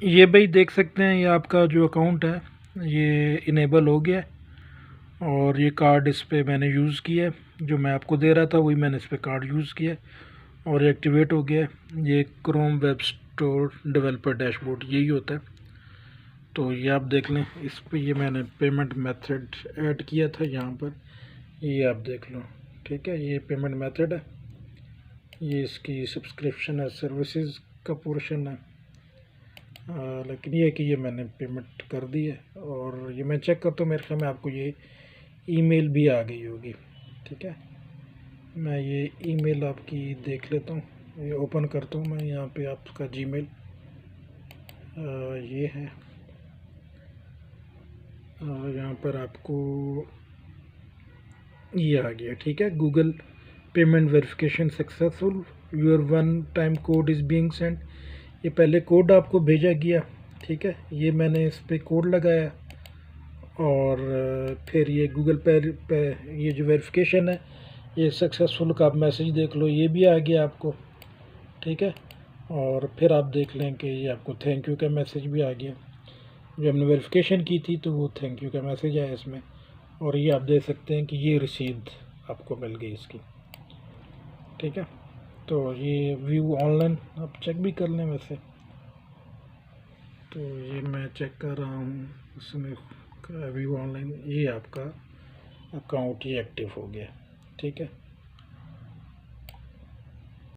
ये भाई देख सकते हैं, ये आपका जो अकाउंट है ये इनेबल हो गया है और ये कार्ड इस पे मैंने यूज़ किया है। जो मैं आपको दे रहा था वही मैंने इस पे कार्ड यूज़ किया है और ये एक्टिवेट हो गया है। ये Chrome web store developer dashboard यही होता है। तो ये आप देख लें, इस पे ये मैंने पेमेंट मेथड ऐड किया था यहाँ पर, ये आप देख लो। ठीक है, ये पेमेंट मेथड है, ये इसकी सब्सक्रिप्शन है, सर्विसेज का पोर्शन है। लेकिन ये है कि ये मैंने पेमेंट कर दी है और ये मैं चेक करता हूँ, मेरे ख्याल में आपको ये ईमेल भी आ गई होगी। ठीक है, मैं ये ईमेल आपकी देख लेता हूँ, ये ओपन करता हूँ मैं। यहाँ पे आपका जीमेल ये है, यहाँ पर आपको ये आ गया। ठीक है, Google payment verification successful, your one time code is being Saint. ये पहले कोड आपको भेजा गया। ठीक है, ये मैंने इस पे कोड लगाया और फिर ये गूगल पे ये जो वेरिफिकेशन है ये सक्सेसफुल का आप मैसेज देख लो, ये भी आ गया आपको। ठीक है, और फिर आप देख लें कि ये आपको थैंक यू का मैसेज भी आ गया। जो हमने वेरिफिकेशन की थी तो वो थैंक यू का मैसेज आया इसमें। और ये आप देख सकते हैं कि ये रसीद आपको मिल गई इसकी। ठीक है, तो ये व्यू ऑनलाइन आप चेक भी कर लें वैसे। तो ये मैं चेक कर रहा हूँ उसमें व्यू ऑनलाइन, ये आपका अकाउंट ये एक्टिव हो गया। ठीक है।